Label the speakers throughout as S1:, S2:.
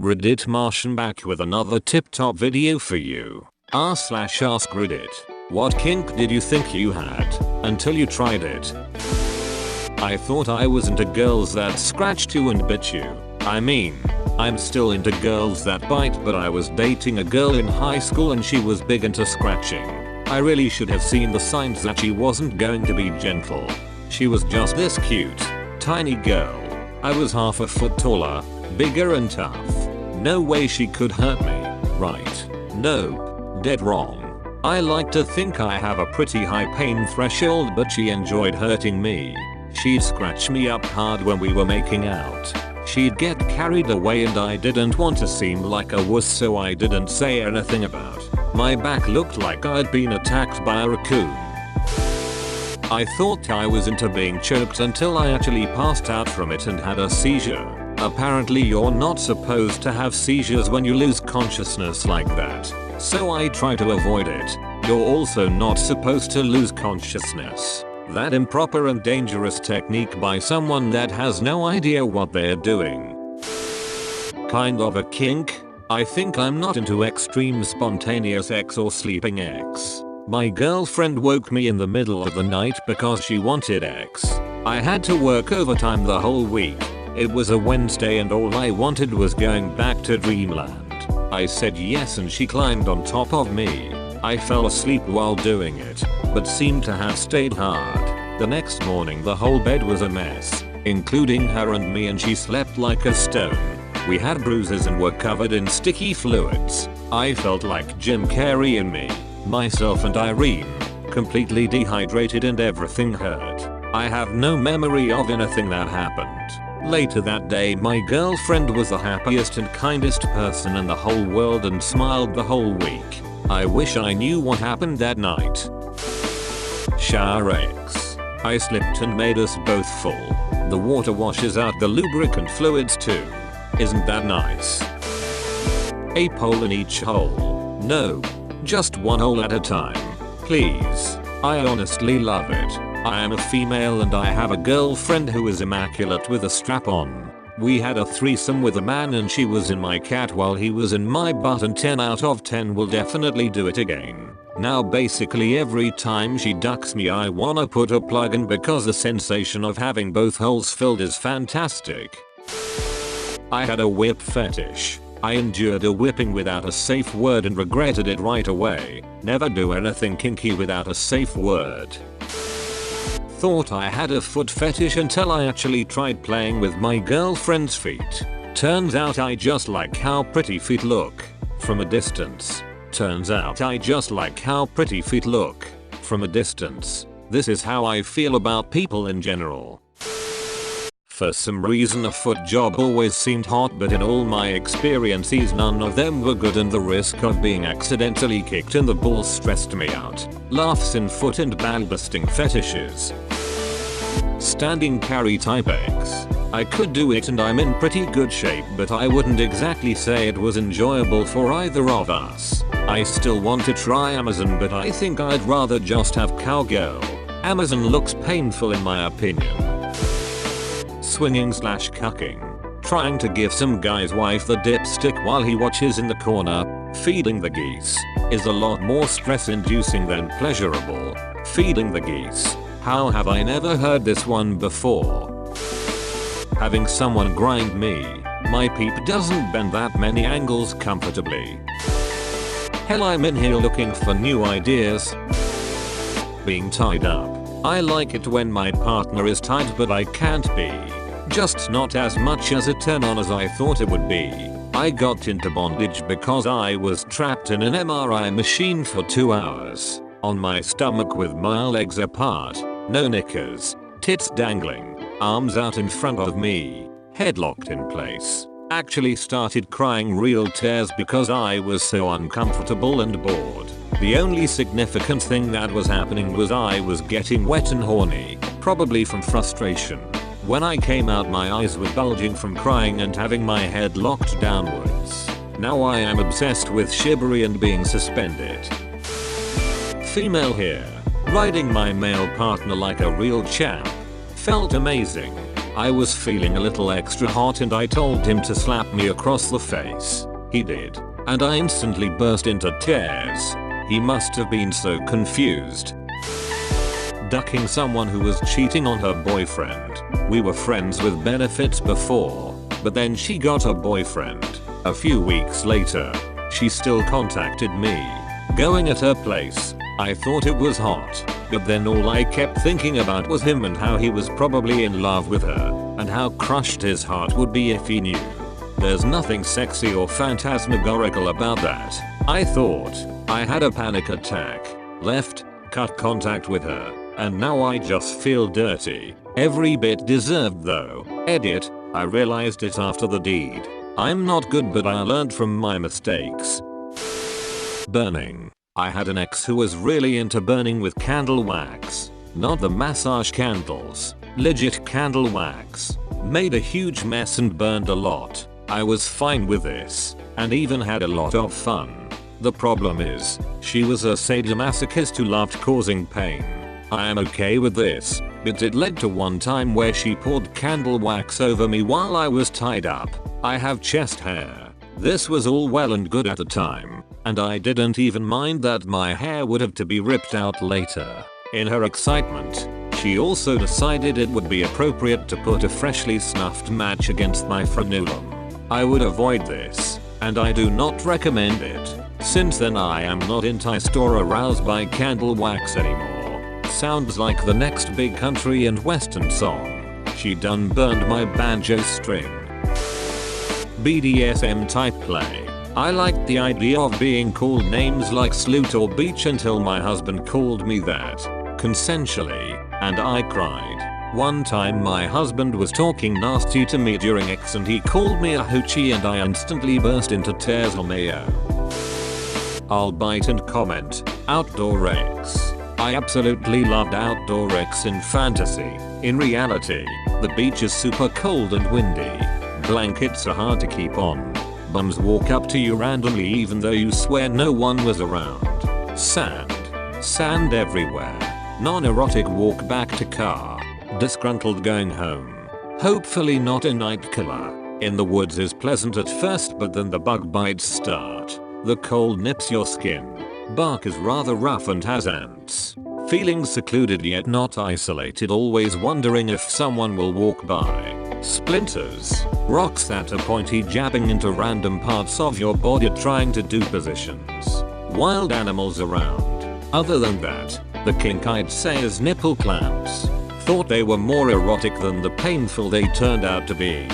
S1: Reddit Martian back with another tip-top video for you. r/AskReddit. What kink did you think you had until you tried it? I thought I was into girls that scratched you and bit you. I mean, I'm still into girls that bite, but I was dating a girl in high school and she was big into scratching. I really should have seen the signs that she wasn't going to be gentle. She was just this cute, tiny girl. I was half a foot taller, bigger and tough. No way she could hurt me, right? Nope. Dead wrong. I like to think I have a pretty high pain threshold, but she enjoyed hurting me. She'd scratch me up hard when we were making out. She'd get carried away and I didn't want to seem like a wuss, so I didn't say anything about. My back looked like I'd been attacked by a raccoon. I thought I was into being choked until I actually passed out from it and had a seizure. Apparently you're not supposed to have seizures when you lose consciousness like that, so I try to avoid it. You're also not supposed to lose consciousness. That improper and dangerous technique by someone that has no idea what they're doing. Kind of a kink? I think I'm not into extreme spontaneous X or sleeping X. My girlfriend woke me in the middle of the night because she wanted X. I had to work overtime the whole week. It was a Wednesday and all I wanted was going back to dreamland. I said yes and she climbed on top of me. I fell asleep while doing it, but seemed to have stayed hard. The next morning the whole bed was a mess, including her and me, and she slept like a stone. We had bruises and were covered in sticky fluids. I felt like Jim Carrey and me, myself and Irene, completely dehydrated and everything hurt. I have no memory of anything that happened. Later that day my girlfriend was the happiest and kindest person in the whole world and smiled the whole week. I wish I knew what happened that night. Shower X. I slipped and made us both full. The water washes out the lubricant fluids too. Isn't that nice? A pole in each hole. No. Just one hole at a time. Please. I honestly love it. I am a female and I have a girlfriend who is immaculate with a strap on. We had a threesome with a man and she was in my cat while he was in my butt, and 10 out of 10 will definitely do it again. Now basically every time she ducks me I wanna put a plug in because the sensation of having both holes filled is fantastic. I had a whip fetish. I endured a whipping without a safe word and regretted it right away. Never do anything kinky without a safe word. Thought I had a foot fetish until I actually tried playing with my girlfriend's feet. Turns out I just like how pretty feet look from a distance. From a distance. This is how I feel about people in general. For some reason a foot job always seemed hot, but in all my experiences none of them were good and the risk of being accidentally kicked in the balls stressed me out. Laughs in foot and ball-busting fetishes. Standing carry type X. I could do it and I'm in pretty good shape, but I wouldn't exactly say it was enjoyable for either of us. I still want to try Amazon, but I think I'd rather just have cowgirl. Amazon looks painful in my opinion. Swinging/cucking. Trying to give some guy's wife the dipstick while he watches in the corner, feeding the geese, is a lot more stress inducing than pleasurable. Feeding the geese. How have I never heard this one before? Having someone grind me. My peep doesn't bend that many angles comfortably. Hell, I'm in here looking for new ideas. Being tied up. I like it when my partner is tied, but I can't be. Just not as much as a turn on as I thought it would be. I got into bondage because I was trapped in an MRI machine for 2 hours. On my stomach with my legs apart. No knickers. Tits dangling. Arms out in front of me. Head locked in place. Actually started crying real tears because I was so uncomfortable and bored. The only significant thing that was happening was I was getting wet and horny, probably from frustration. When I came out my eyes were bulging from crying and having my head locked downwards. Now I am obsessed with shibari and being suspended. Female here. Riding my male partner like a real champ. Felt amazing. I was feeling a little extra hot and I told him to slap me across the face. He did, and I instantly burst into tears. He must have been so confused. Ducking someone who was cheating on her boyfriend. We were friends with benefits before, but then she got a boyfriend. A few weeks later, she still contacted me. Going at her place, I thought it was hot, but then all I kept thinking about was him and how he was probably in love with her, and how crushed his heart would be if he knew. There's nothing sexy or phantasmagorical about that. I thought. I had a panic attack, left, cut contact with her, and now I just feel dirty. Every bit deserved though. Edit, I realized it after the deed. I'm not good but I learned from my mistakes. Burning. I had an ex who was really into burning with candle wax. Not the massage candles, legit candle wax. Made a huge mess and burned a lot. I was fine with this, and even had a lot of fun. The problem is, she was a sadomasochist who loved causing pain. I am okay with this, but it led to one time where she poured candle wax over me while I was tied up. I have chest hair. This was all well and good at the time, and I didn't even mind that my hair would have to be ripped out later. In her excitement, she also decided it would be appropriate to put a freshly snuffed match against my frenulum. I would avoid this, and I do not recommend it. Since then I am not enticed or aroused by candle wax anymore. Sounds like the next big country and western song. She done burned my banjo string. BDSM type play. I liked the idea of being called names like slut or beach until my husband called me that, consensually, and I cried. One time my husband was talking nasty to me during X and he called me a hoochie and I instantly burst into tears on air. I'll bite and comment. Outdoor X. I absolutely loved outdoor X in fantasy. In reality, the beach is super cold and windy. Blankets are hard to keep on. Bums walk up to you randomly even though you swear no one was around. Sand everywhere. Non-erotic walk back to car. Disgruntled going home. Hopefully not a night killer. In the woods is pleasant at first but then the bug bites start. The cold nips your skin. Bark is rather rough and has ants. Feeling secluded yet not isolated, always wondering if someone will walk by. Splinters. Rocks that are pointy jabbing into random parts of your body trying to do positions. Wild animals around. Other than that, the kink I'd say is nipple clamps. Thought they were more erotic than the painful they turned out to be.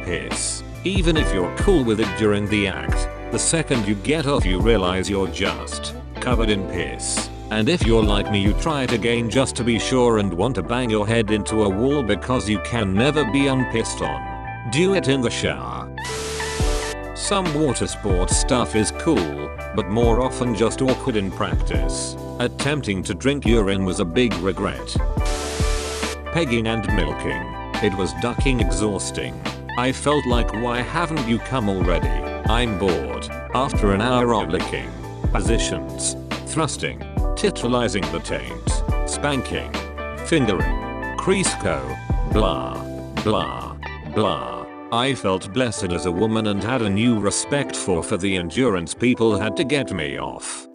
S1: Piss. Even if you're cool with it during the act, the second you get off you realize you're just covered in piss. And if you're like me you try it again just to be sure and want to bang your head into a wall because you can never be unpissed on. Do it in the shower. Some water sports stuff is cool, but more often just awkward in practice. Attempting to drink urine was a big regret. Pegging and milking. It was ducking exhausting. I felt like why haven't you come already? I'm bored. After an hour of licking. Positions. Thrusting. Titillizing the taint. Spanking. Fingering. Crease-co. Blah. Blah. Blah. I felt blessed as a woman and had a new respect for the endurance people had to get me off.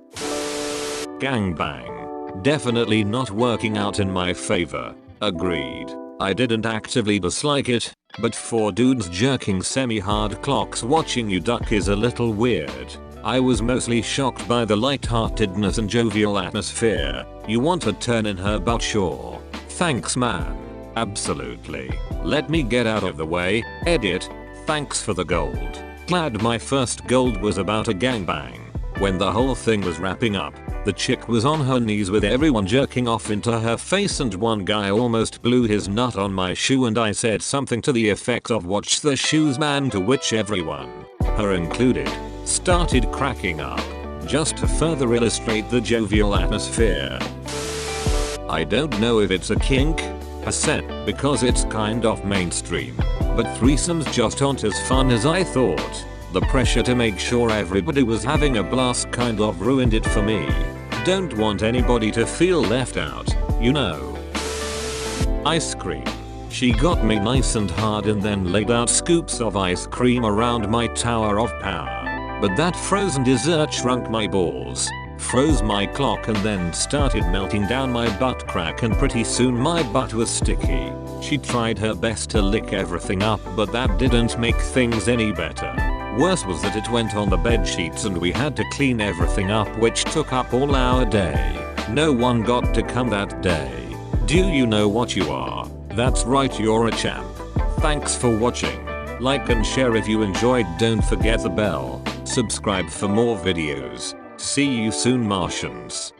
S1: Gangbang. Definitely not working out in my favor. Agreed. I didn't actively dislike it, but for dudes jerking semi-hard clocks watching you duck is a little weird. I was mostly shocked by the lightheartedness and jovial atmosphere. You want a turn in her butt, sure. Thanks man. Absolutely. Let me get out of the way. Edit. Thanks for the gold. Glad my first gold was about a gangbang. When the whole thing was wrapping up, the chick was on her knees with everyone jerking off into her face and one guy almost blew his nut on my shoe and I said something to the effect of watch the shoes man, to which everyone, her included, started cracking up, just to further illustrate the jovial atmosphere. I don't know if it's a kink, because it's kind of mainstream, but threesomes just aren't as fun as I thought. The pressure to make sure everybody was having a blast kind of ruined it for me. Don't want anybody to feel left out, you know. Ice cream. She got me nice and hard and then laid out scoops of ice cream around my tower of power. But that frozen dessert shrunk my balls, froze my clock and then started melting down my butt crack and pretty soon my butt was sticky. She tried her best to lick everything up but that didn't make things any better. Worse was that it went on the bed sheets and we had to clean everything up which took up all our day. No one got to come that day. Do you know what you are? That's right, you're a champ. Thanks for watching. Like and share if you enjoyed, don't forget the bell. Subscribe for more videos. See you soon, Martians.